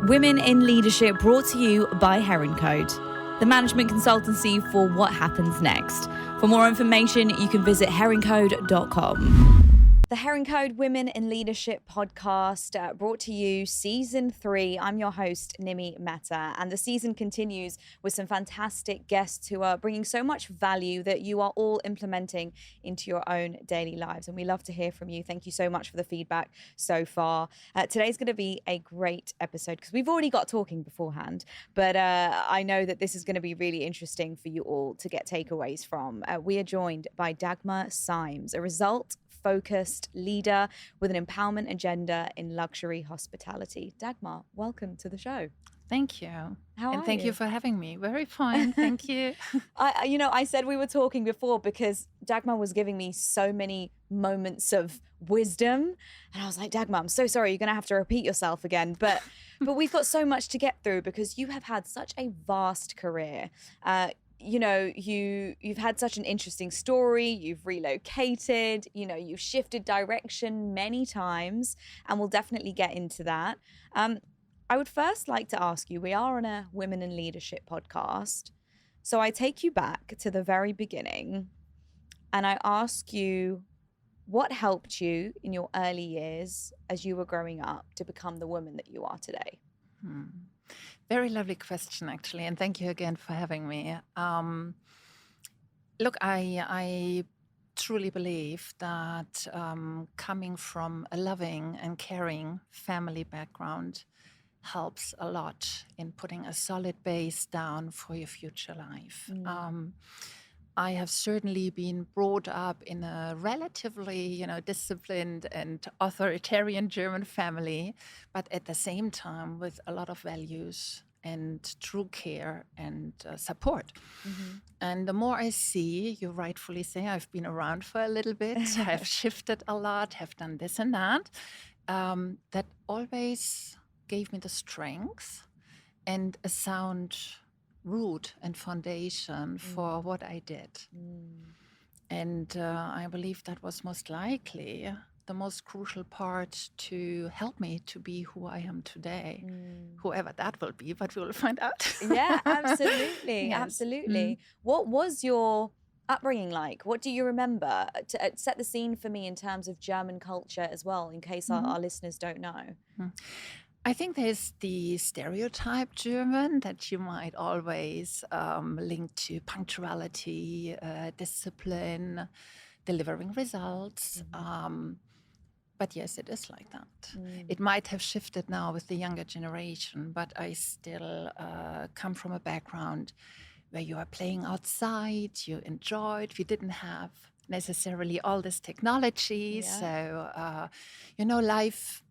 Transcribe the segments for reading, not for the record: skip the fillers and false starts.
Women in Leadership, brought to you by Heron Code, the management consultancy for what happens next. For more information, you can visit heroncode.com. The Heron Code Women in Leadership podcast, brought to you season 3. I'm your host, Nimi Mehta, and the season continues with some fantastic guests who are bringing so much value that you are all implementing into your own daily lives. And we love to hear from you. Thank you so much for the feedback so far. Today's going to be a great episode because we've already got talking beforehand, but I know that this is going to be really interesting for you all to get takeaways from. We are joined by Dagmar Symes, a result-focused leader with an empowerment agenda in luxury hospitality. Dagmar, welcome to the show. Thank you. How are and thank you? you for having me. Very fine. Thank you. I said we were talking before because Dagmar was giving me so many moments of wisdom. And I was like, Dagmar, I'm so sorry. You're going to have to repeat yourself again. But we've got so much to get through because you have had such a vast career. You've had such an interesting story. You've relocated, you've shifted direction many times, and we'll definitely get into that. I would first like to ask you, we are on a Women in Leadership podcast. So I take you back to the very beginning and I ask you, what helped you in your early years as you were growing up to become the woman that you are today? Very lovely question, actually. And thank you again for having me. Look, I truly believe that coming from a loving and caring family background helps a lot in putting a solid base down for your future life. I have certainly been brought up in a relatively, disciplined and authoritarian German family, but at the same time with a lot of values and true care and support. Mm-hmm. And the more I see, you rightfully say, I've been around for a little bit, I've shifted a lot, have done this and that, that always gave me the strength and a sound root and foundation for what I did. And I believe that was most likely the most crucial part to help me to be who I am today, whoever that will be, but we will find out. Yeah, absolutely. Yes. Absolutely. What was your upbringing like? What do you remember? To set the scene for me in terms of German culture as well, in case our listeners don't know. I think there's the stereotype German that you might always link to punctuality, discipline, delivering results. But yes, it is like that. It might have shifted now with the younger generation, but I still come from a background where you are playing outside, you enjoyed, we didn't have necessarily all this technology. Yeah. So, life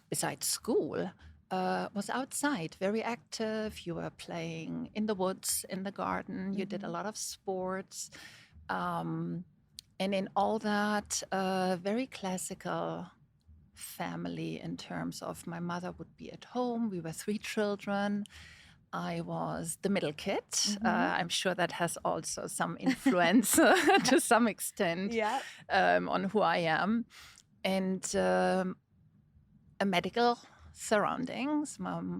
besides school, was outside, very active. You were playing in the woods, in the garden. You did a lot of sports. And in all that, very classical family in terms of my mother would be at home. We were 3 children. I was the middle kid. I'm sure that has also some influence to some extent on who I am. And a medical surroundings.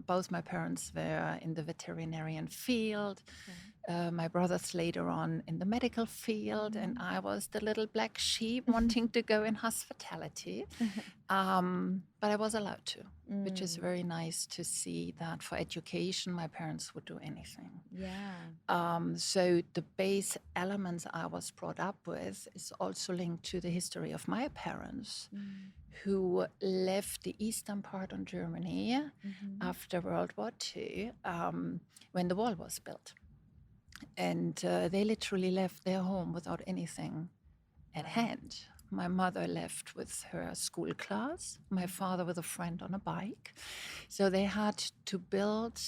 Both my parents were in the veterinarian field. My brothers later on in the medical field, and I was the little black sheep wanting to go in hospitality. But I was allowed to, which is very nice to see that for education, my parents would do anything. Yeah. So the base elements I was brought up with is also linked to the history of my parents, who left the eastern part of Germany after World War II, when the wall was built. And they literally left their home without anything at hand. My mother left with her school class, my father with a friend on a bike. So they had to build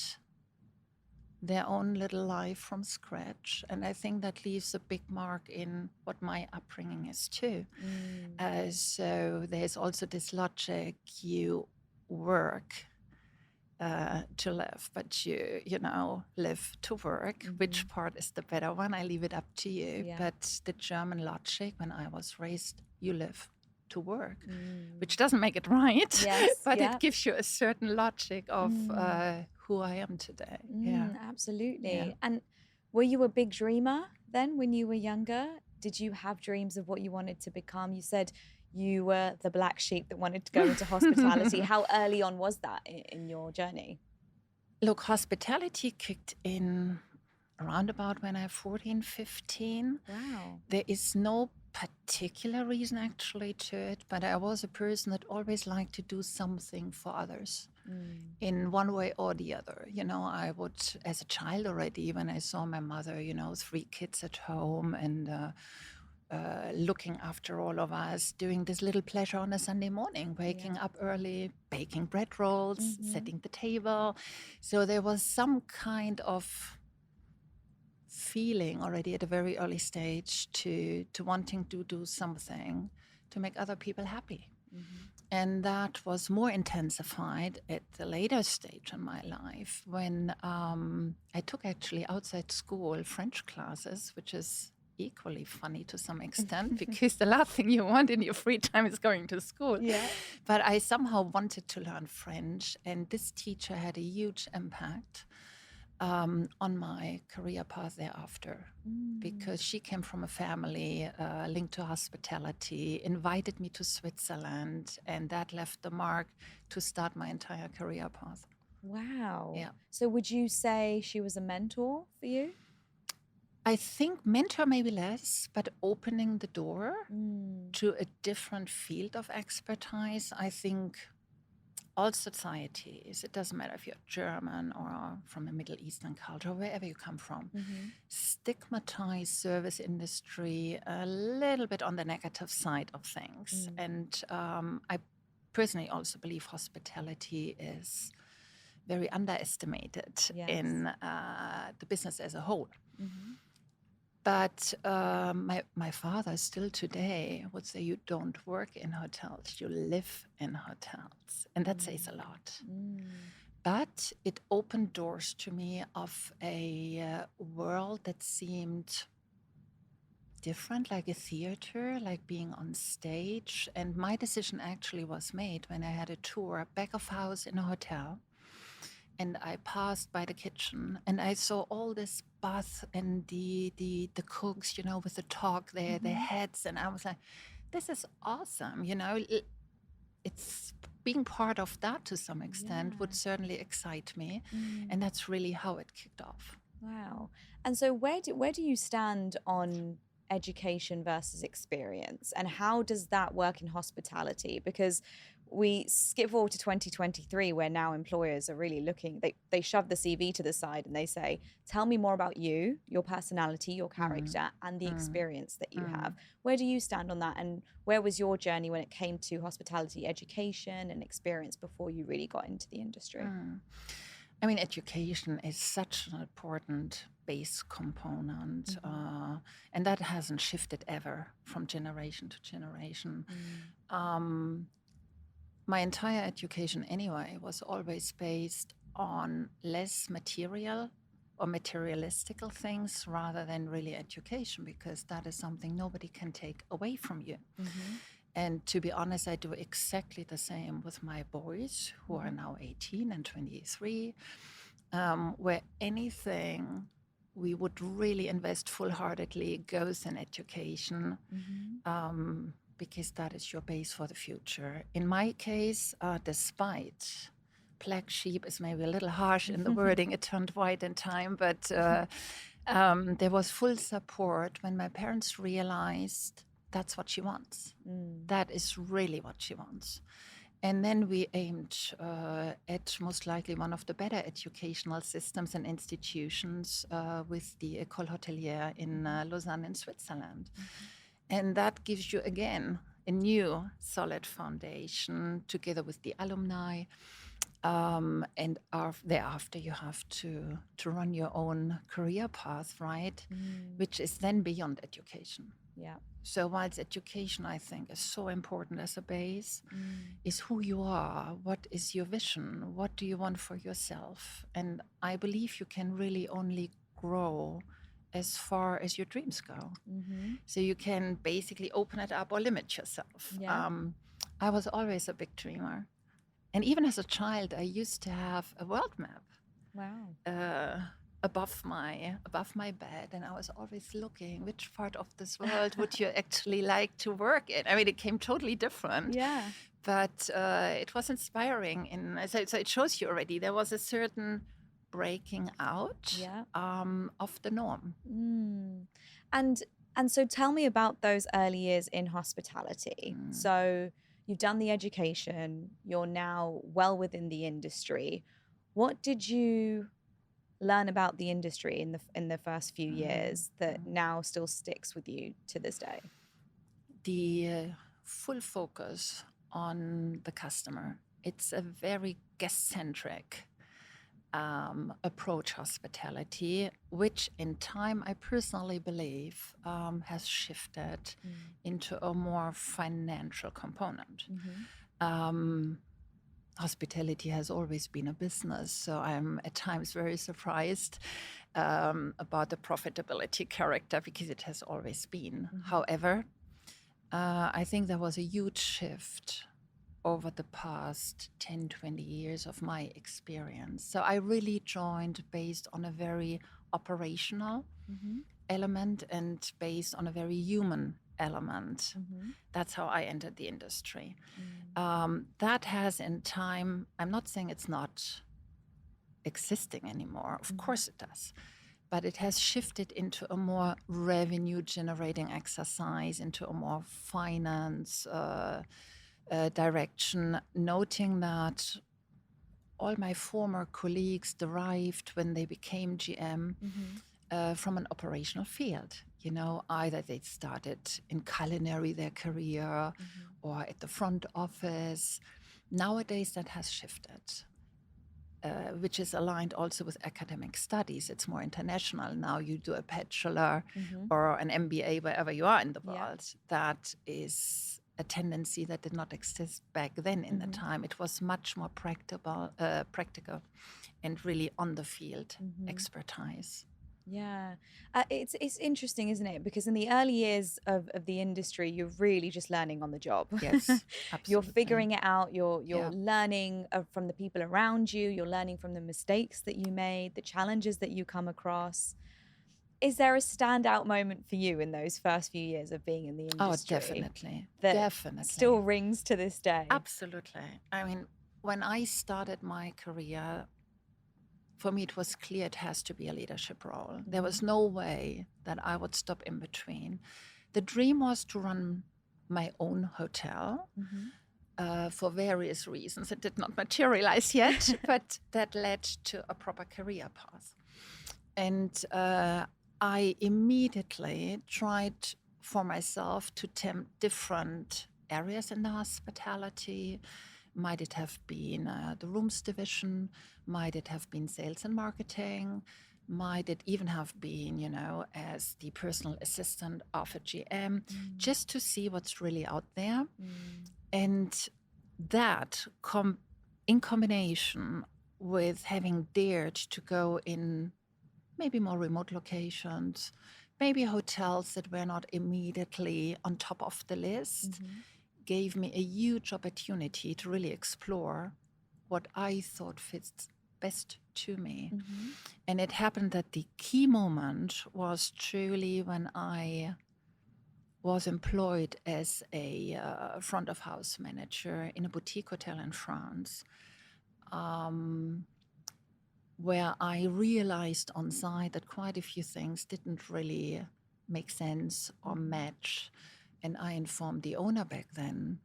their own little life from scratch. And I think that leaves a big mark in what my upbringing is too. So there's also this logic, you work to live, but you live to work. Which part is the better one? I leave it up to you. Yeah. But the German logic, when I was raised, you live to work, which doesn't make it right, Yes, but yeah. it gives you a certain logic of who I am today. Yeah. Absolutely. Yeah. And were you a big dreamer then when you were younger? Did you have dreams of what you wanted to become? You said you were the black sheep that wanted to go into hospitality. How early on was that in your journey? Look, hospitality kicked in around about when I was 14, 15. Wow. There is no particular reason actually to it, but I was a person that always liked to do something for others in one way or the other. You know, I would, as a child already, when I saw my mother, you know, 3 kids at home and looking after all of us, doing this little pleasure on a Sunday morning, waking up early, baking bread rolls, setting the table. So there was some kind of feeling already at a very early stage to wanting to do something to make other people happy. And that was more intensified at the later stage in my life when I took actually outside school French classes, which is equally funny to some extent because the last thing you want in your free time is going to school. Yeah. But I somehow wanted to learn French, and this teacher had a huge impact on my career path thereafter, because she came from a family linked to hospitality, invited me to Switzerland, and that left the mark to start my entire career path. Wow. Yeah. So would you say she was a mentor for you? I think mentor maybe less, but opening the door to a different field of expertise. I think all societies, it doesn't matter if you're German or from a Middle Eastern culture, wherever you come from, stigmatize service industry a little bit on the negative side of things. And I personally also believe hospitality is very underestimated in the business as a whole. But my father still today would say, you don't work in hotels, you live in hotels. And that says a lot. But it opened doors to me of a world that seemed different, like a theater, like being on stage. And my decision actually was made when I had a tour back of house in a hotel. And I passed by the kitchen and I saw all this bath and the cooks, you know, with the talk there, their heads. And I was like, this is awesome. You know, it's being part of that to some extent would certainly excite me. And that's really how it kicked off. Wow. And so where do you stand on education versus experience, and how does that work in hospitality? Because we skip forward to 2023, where now employers are really looking, they shove the CV to the side and they say, tell me more about you, your personality, your character, and the experience that you have. Where do you stand on that? And where was your journey when it came to hospitality education and experience before you really got into the industry? I mean, education is such an important base component, and that hasn't shifted ever from generation to generation. My entire education anyway was always based on less material or materialistical things rather than really education, because that is something nobody can take away from you. And to be honest, I do exactly the same with my boys, who are now 18 and 23, where anything we would really invest full-heartedly goes in education, because that is your base for the future. In my case, despite black sheep is maybe a little harsh in the wording, it turned white in time, but there was full support when my parents realized that's what she wants. That is really what she wants. And then we aimed at most likely one of the better educational systems and institutions with the École Hôtelière in Lausanne in Switzerland. And that gives you, again, a new solid foundation together with the alumni. And thereafter, you have to run your own career path, right? Which is then beyond education. Yeah. So whilst education, I think, is so important as a base, is who you are, what is your vision, what do you want for yourself? And I believe you can really only grow as far as your dreams go. So you can basically open it up or limit yourself. Yeah. I was always a big dreamer. And even as a child, I used to have a world map Wow. above my bed, and I was always looking which part of this world would you actually like to work in. I mean, it came totally different. Yeah. But it was inspiring. So it shows you already there was a certain breaking out Yeah. of the norm. And so tell me about those early years in hospitality. So you've done the education, you're now well within the industry. What did you learn about the industry in the first few years that now still sticks with you to this day? The full focus on the customer. It's a very guest-centric approach hospitality, which in time I personally believe has shifted into a more financial component. Hospitality has always been a business, so I'm at times very surprised about the profitability character because it has always been. However, I think there was a huge shift over the past 10, 20 years of my experience. So I really joined based on a very operational element and based on a very human element. That's how I entered the industry. That has in time, I'm not saying it's not existing anymore. Of course it does. But it has shifted into a more revenue generating exercise, into a more finance direction, noting that all my former colleagues derived when they became GM from an operational field. You know, either they started in culinary their career or at the front office. Nowadays that has shifted. Which is aligned also with academic studies. It's more international. Now you do a bachelor or an MBA wherever you are in the world. That is a tendency that did not exist back then in the time. It was much more practical and really on the field expertise. Yeah. It's interesting, isn't it? Because in the early years of the industry, you're really just learning on the job. Yes, absolutely. You're figuring it out. You're learning from the people around you. You're learning from the mistakes that you made, the challenges that you come across. Is there a standout moment for you in those first few years of being in the industry? Oh, definitely. That definitely. Still rings to this day. Absolutely. I mean, when I started my career, for me, it was clear it has to be a leadership role. There was no way that I would stop in between. The dream was to run my own hotel for various reasons. It did not materialize yet, but that led to a proper career path. And I immediately tried for myself to tempt different areas in the hospitality. Might it have been the rooms division? Might it have been sales and marketing? Might it even have been, you know, as the personal assistant of a GM, just to see what's really out there. And that, in combination with having dared to go in maybe more remote locations, maybe hotels that were not immediately on top of the list, gave me a huge opportunity to really explore what I thought fits best to me. And it happened that the key moment was truly when I was employed as a front of house manager in a boutique hotel in France, where I realized on site that quite a few things didn't really make sense or match. And I informed the owner back then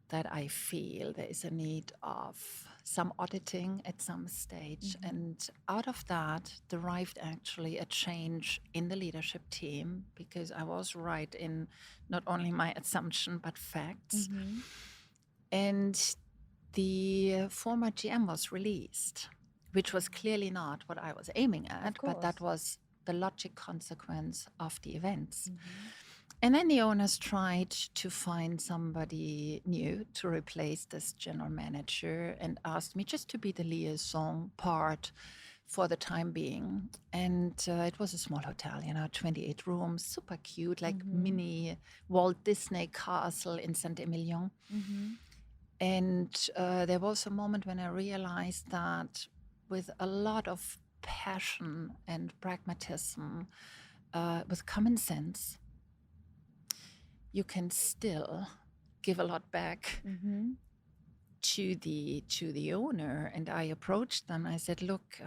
that I feel there is a need of some auditing at some stage. And out of that derived actually a change in the leadership team, because I was right in not only my assumption, but facts. And the former GM was released, which was clearly not what I was aiming at, but that was the logic consequence of the events. And then the owners tried to find somebody new to replace this general manager and asked me just to be the liaison part for the time being. And it was a small hotel, 28 rooms, super cute, like mini Walt Disney castle in Saint-Emilion. And there was a moment when I realized that with a lot of passion and pragmatism, with common sense, you can still give a lot back to the owner. And I approached them. I said, look,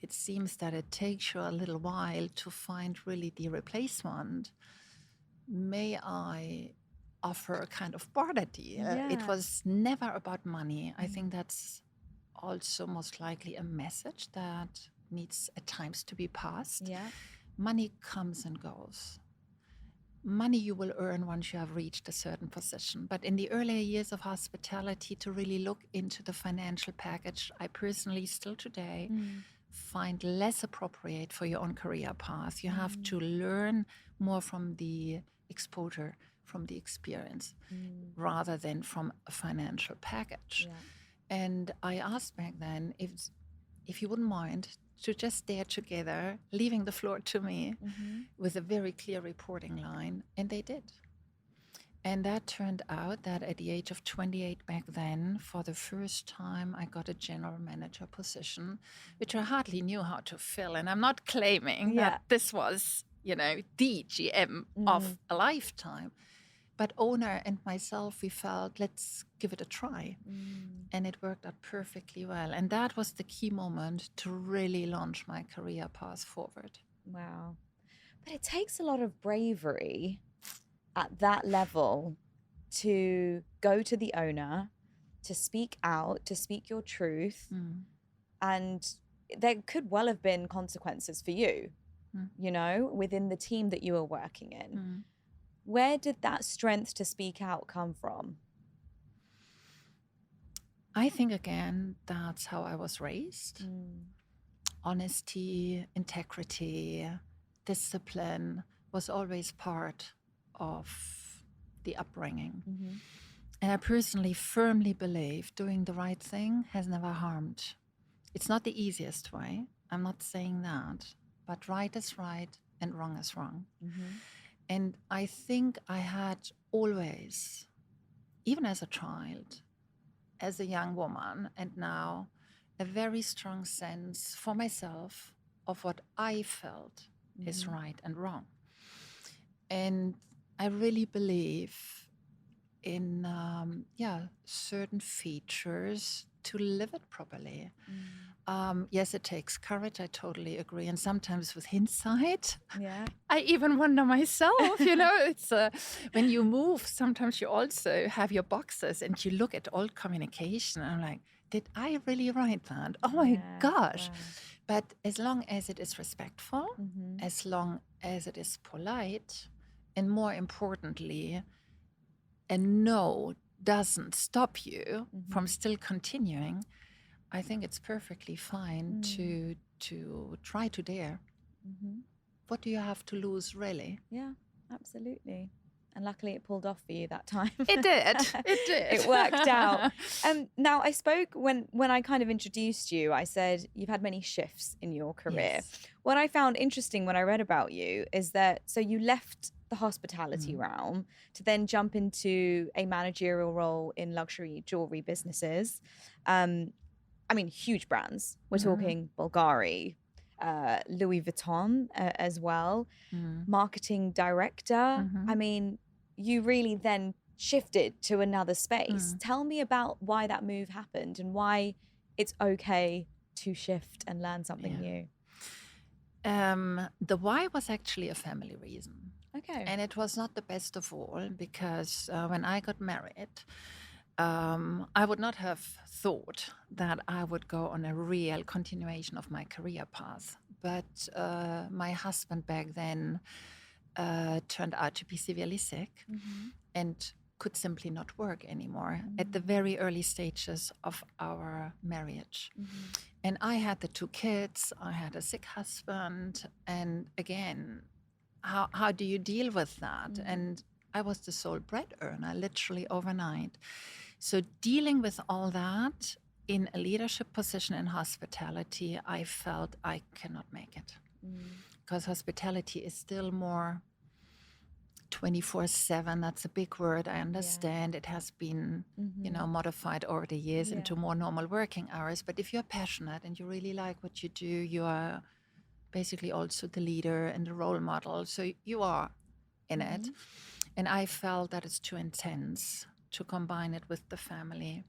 it seems that it takes you a little while to find really the replacement. May I offer a kind of barter deal? It was never about money. I think that's also most likely a message that needs at times to be passed. Money comes and goes. Money you will earn once you have reached a certain position. But in the earlier years of hospitality, to really look into the financial package, I personally still today find less appropriate for your own career path. You have to learn more from the exposure, from the experience, rather than from a financial package. And I asked back then if you wouldn't mind to just stare together, leaving the floor to me with a very clear reporting line. And they did. And that turned out that at the age of 28 back then, for the first time, I got a general manager position, which I hardly knew how to fill. And I'm not claiming that this was, the GM of a lifetime. But owner and myself, we felt, let's give it a try. And it worked out perfectly well. And that was the key moment to really launch my career path forward. Wow. But it takes a lot of bravery at that level to go to the owner, to speak out, to speak your truth. And there could well have been consequences for you, within the team that you were working in. Where did that strength to speak out come from? I think, again, that's how I was raised. Honesty, integrity, discipline was always part of the upbringing. And I personally firmly believe doing the right thing has never harmed. It's not the easiest way. I'm not saying that. But right is right and wrong is wrong. And I think I had always, even as a child, as a young woman, and now a very strong sense for myself of what I felt is right and wrong. And I really believe in, certain features to live it properly. Yes, it takes courage. I totally agree. And sometimes with hindsight, I even wonder myself, it's when you move, sometimes you also have your boxes and you look at old communication. And I'm like, did I really write that? Oh my gosh. Wow. But as long as it is respectful, as long as it is polite, and more importantly, a no doesn't stop you from still continuing, I think it's perfectly fine to try to dare. What do you have to lose, really? Yeah, absolutely. And luckily it pulled off for you that time. It did. It did. It worked out. Now, I spoke when I kind of introduced you, I said you've had many shifts in your career. Yes. What I found interesting when I read about you is that, so you left the hospitality realm to then jump into a managerial role in luxury jewelry businesses. Huge brands. We're talking Bulgari, Louis Vuitton as well, marketing director. You really then shifted to another space. Tell me about why that move happened and why it's okay to shift and learn something new. The why was actually a family reason. Okay. And it was not the best of all because when I got married, I would not have thought that I would go on a real continuation of my career path. But my husband back then turned out to be severely sick and could simply not work anymore at the very early stages of our marriage. And I had the 2 kids, I had a sick husband, and again, how do you deal with that? And I was the sole bread earner, literally overnight. So dealing with all that in a leadership position in hospitality, I felt I cannot make it. Because hospitality is still more 24/7. That's a big word. I understand it has been, modified over the years into more normal working hours. But if you're passionate and you really like what you do, you are basically also the leader and the role model. So you are in it. And I felt that it's too intense to combine it with the family.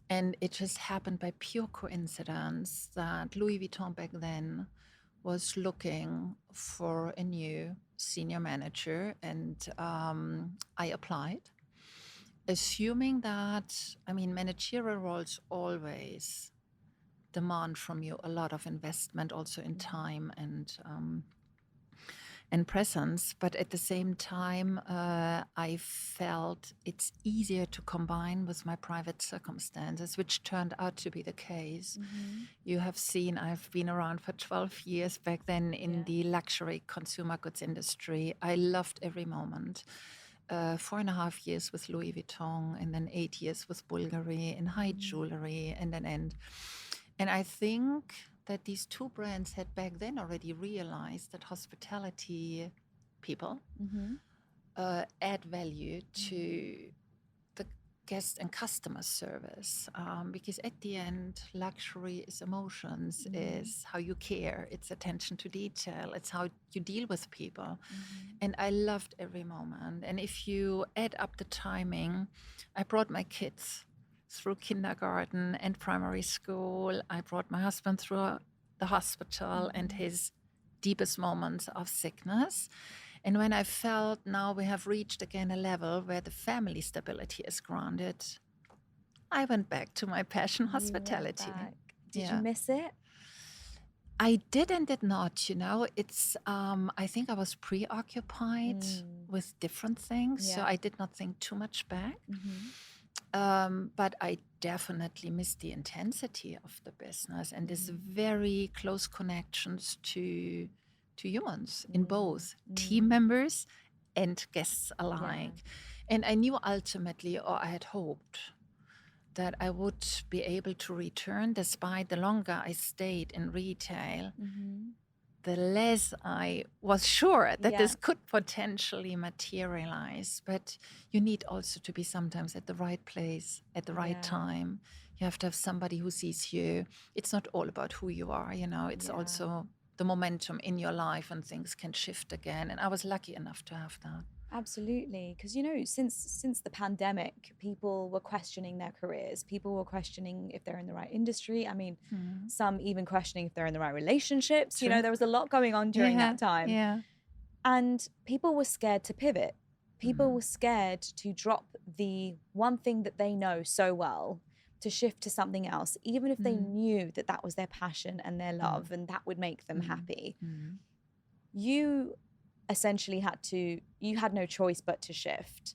And it just happened by pure coincidence that Louis Vuitton back then was looking for a new senior manager, and I applied, assuming that, managerial roles always demand from you a lot of investment, also in time and presence. But at the same time, I felt it's easier to combine with my private circumstances, which turned out to be the case. You have seen, I've been around for 12 years back then in the luxury consumer goods industry. I loved every moment. 4.5 years with Louis Vuitton, and then 8 years with Bulgari in high jewelry, and then and I think that these two brands had back then already realized that hospitality people add value to the guest and customer service, because at the end, luxury is emotions, is how you care, it's attention to detail, it's how you deal with people. And I loved every moment. And if you add up the timing, I brought my kids through kindergarten and primary school. I brought my husband through the hospital and his deepest moments of sickness. And when I felt now we have reached again a level where the family stability is granted, I went back to my passion, hospitality. Did you miss it? I did and did not, It's, I think I was preoccupied with different things. So I did not think too much back. But I definitely missed the intensity of the business and this very close connections to humans in both team members and guests alike. And I knew ultimately, or I had hoped, that I would be able to return despite the longer I stayed in retail. The less I was sure that this could potentially materialize. But you need also to be sometimes at the right place, at the right time. You have to have somebody who sees you. It's not all about who you are, it's also the momentum in your life, and things can shift again. And I was lucky enough to have that. Absolutely, because since the pandemic, people were questioning their careers. People were questioning if they're in the right industry. Some even questioning if they're in the right relationships. There was a lot going on during that time. And people were scared to pivot. People were scared to drop the one thing that they know so well, to shift to something else, even if they knew that that was their passion and their love and that would make them happy. You essentially had no choice but to shift.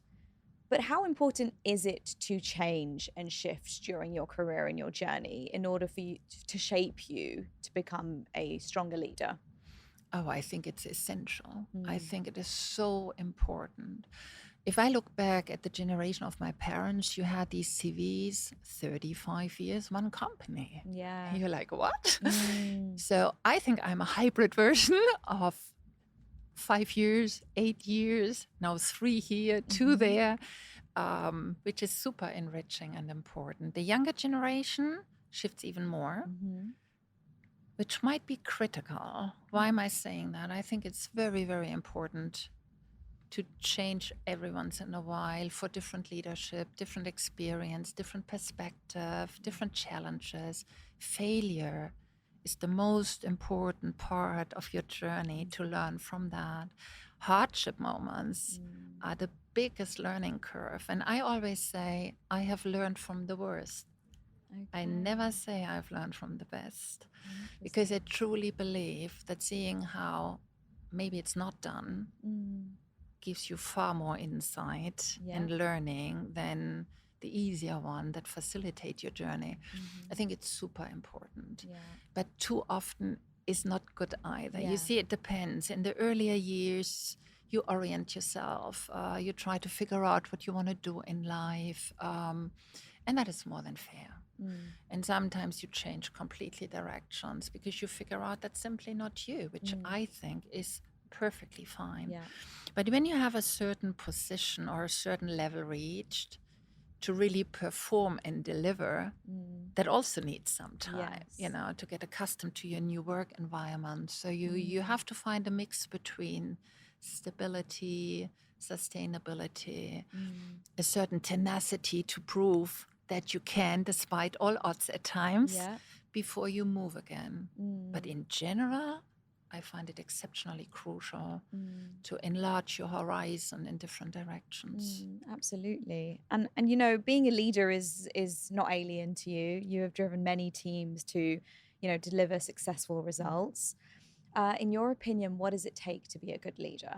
But how important is it to change and shift during your career and your journey in order for you to shape you to become a stronger leader? Oh, I think it's essential. I think it is so important. If I look back at the generation of my parents, you had these CVs, 35 years, one company. And you're like, what? So I think I'm a hybrid version of 5 years, 8 years, now 3 here, 2 there, which is super enriching and important. The younger generation shifts even more, which might be critical. Why am I saying that? I think it's very, very important to change every once in a while for different leadership, different experience, different perspective, different challenges. Failure is the most important part of your journey, to learn from that. Hardship moments are the biggest learning curve. And I always say, I have learned from the worst. I never say I've learned from the best, because I truly believe that seeing how maybe it's not done gives you far more insight and learning than the easier one that facilitate your journey. I think it's super important. But too often is not good either. You see, it depends. In the earlier years, you orient yourself. You try to figure out what you want to do in life. And that is more than fair. And sometimes you change completely directions because you figure out that's simply not you, which I think is perfectly fine. Yeah. But when you have a certain position or a certain level reached, to really perform and deliver, that also needs some time, Yes. to get accustomed to your new work environment. So you have to find a mix between stability, sustainability, a certain tenacity to prove that you can, despite all odds at times, Yeah. before you move again. But in general, I find it exceptionally crucial to enlarge your horizon in different directions. Absolutely. And being a leader is not alien to you. You have driven many teams to, deliver successful results. In your opinion, what does it take to be a good leader?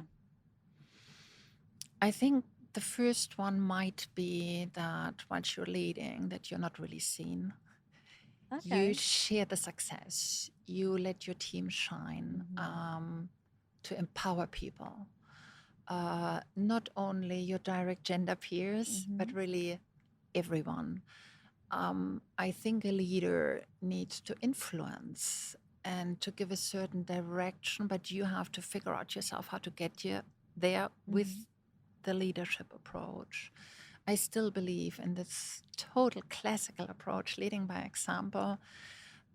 I think the first one might be that once you're leading, that you're not really seen. Okay. You share the success. You let your team shine to empower people. Not only your direct gender peers, but really everyone. I think a leader needs to influence and to give a certain direction, but you have to figure out yourself how to get you there with the leadership approach. I still believe in this total classical approach, leading by example.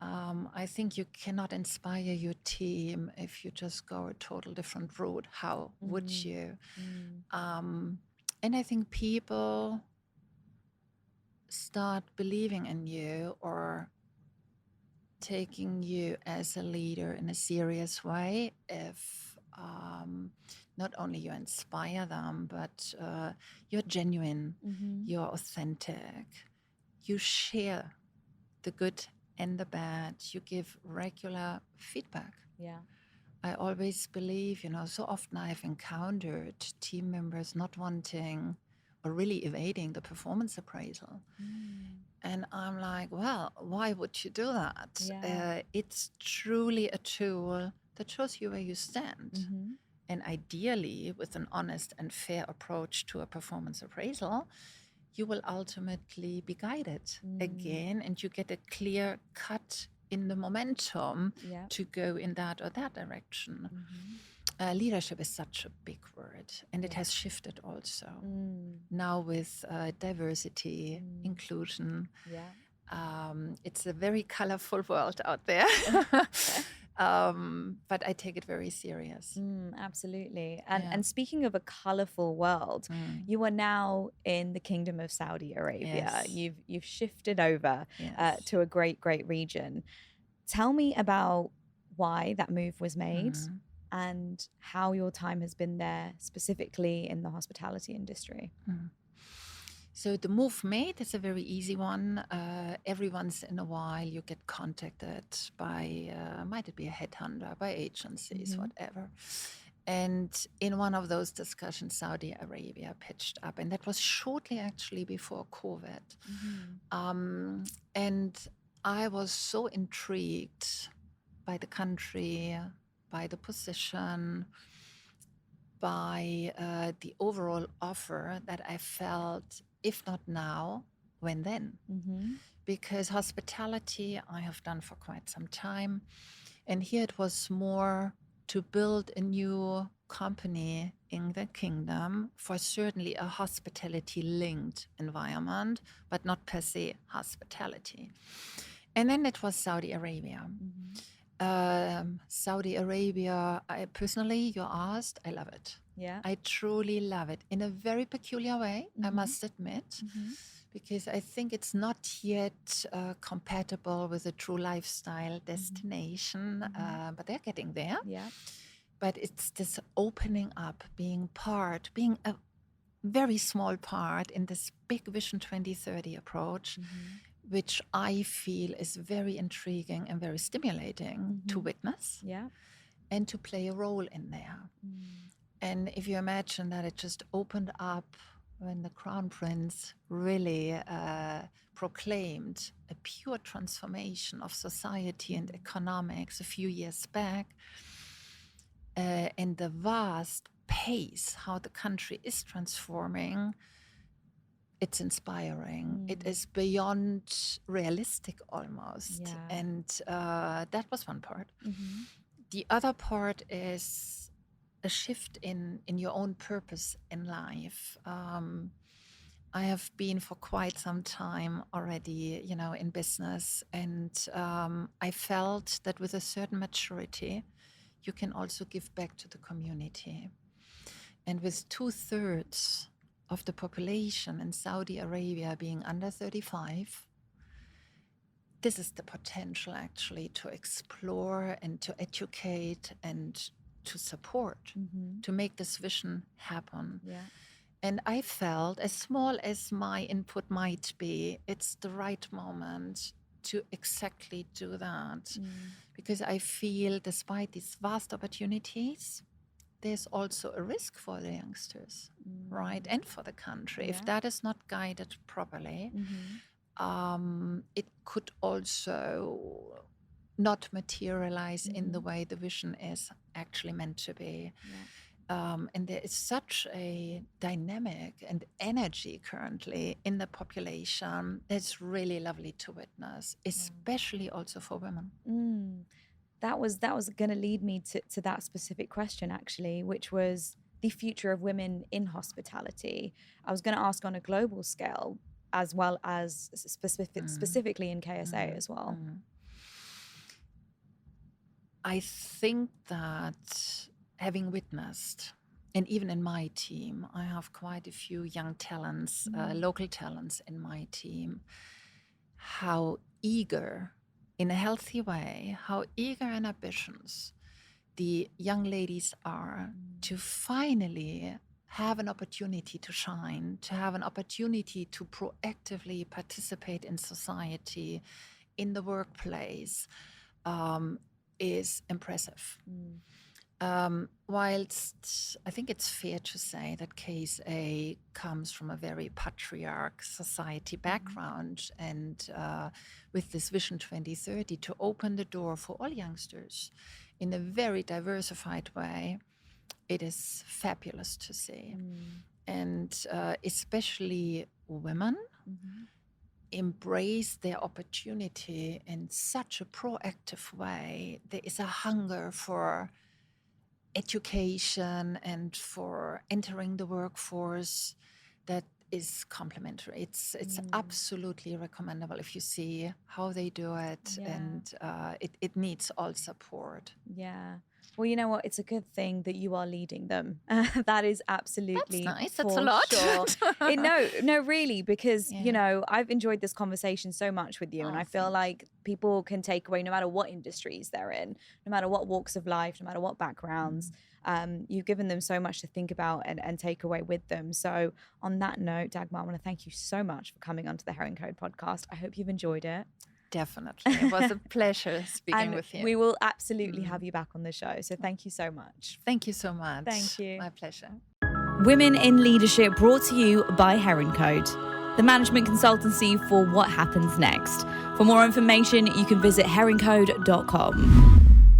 I think you cannot inspire your team if you just go a total different route. How would you? And I think people start believing in you or taking you as a leader in a serious way if not only you inspire them, but you're genuine, you're authentic, you share the good and the bad, you give regular feedback. Yeah. I always believe, so often I've encountered team members not wanting or really evading the performance appraisal. And I'm like, well, why would you do that? Yeah. It's truly a tool that shows you where you stand. And ideally, with an honest and fair approach to a performance appraisal, you will ultimately be guided again, and you get a clear cut in the momentum to go in that or that direction. Leadership is such a big word, and it has shifted also. Now with diversity, inclusion, it's a very colorful world out there. But I take it very serious. Absolutely. And speaking of a colorful world, you are now in the Kingdom of Saudi Arabia. Yes. You've shifted over Yes. to a great region. Tell me about why that move was made and how your time has been there, specifically in the hospitality industry. So the move made is a very easy one. Every once in a while, you get contacted by, might it be a headhunter, by agencies, whatever. And in one of those discussions, Saudi Arabia pitched up, and that was shortly actually before COVID. And I was so intrigued by the country, by the position, by the overall offer that I felt, if not now, when then? Because hospitality I have done for quite some time. And here it was more to build a new company in the kingdom for certainly a hospitality-linked environment, but not per se hospitality. And then it was Saudi Arabia. Saudi Arabia, I personally, you asked, I love it. Yeah. I truly love it in a very peculiar way, I must admit, because I think it's not yet compatible with a true lifestyle destination, but they're getting there. Yeah. But it's this opening up, being a very small part in this big Vision 2030 approach, which I feel is very intriguing and very stimulating to witness and to play a role in there. And if you imagine that it just opened up when the Crown Prince really proclaimed a pure transformation of society and economics a few years back, and the vast pace how the country is transforming, it's inspiring. It is beyond realistic almost. Yeah. And that was one part. The other part is a shift in your own purpose in life. I have been for quite some time already, in business, and I felt that with a certain maturity, you can also give back to the community. And with 2/3 of the population in Saudi Arabia being under 35, this is the potential actually to explore and to educate and to support, to make this vision happen. Yeah. And I felt, as small as my input might be, it's the right moment to exactly do that. Because I feel despite these vast opportunities, there's also a risk for the youngsters, right? And for the country. If that is not guided properly, it could also not materialize in the way the vision is actually meant to be. And there is such a dynamic and energy currently in the population that's really lovely to witness, especially also for women. That was going to lead me to that specific question, actually, which was the future of women in hospitality. I was going to ask on a global scale as well as specifically in KSA as well. I think that having witnessed, and even in my team, I have quite a few young talents, local talents in my team, how eager, in a healthy way, how eager and ambitious the young ladies are to finally have an opportunity to shine, to have an opportunity to proactively participate in society, in the workplace, is impressive. Whilst I think it's fair to say that KSA comes from a very patriarch society background, and with this Vision 2030 to open the door for all youngsters in a very diversified way, it is fabulous to see. And especially women embrace their opportunity in such a proactive way. There is a hunger for education and for entering the workforce that is complementary. It's absolutely recommendable if you see how they do it, and it needs all support. Yeah. Well, you know what? It's a good thing that you are leading them. That is absolutely That's nice. That's a lot. Sure. No, really, because, I've enjoyed this conversation so much with you. And I feel like people can take away, no matter what industries they're in, no matter what walks of life, no matter what backgrounds, you've given them so much to think about and take away with them. So on that note, Dagmar, I want to thank you so much for coming onto the Herring Code podcast. I hope you've enjoyed it. Definitely. It was a pleasure speaking with you. We will absolutely have you back on the show. So thank you so much. Thank you so much. Thank you. My pleasure. Women in Leadership, brought to you by Herring Code, the management consultancy for what happens next. For more information, you can visit herringcode.com.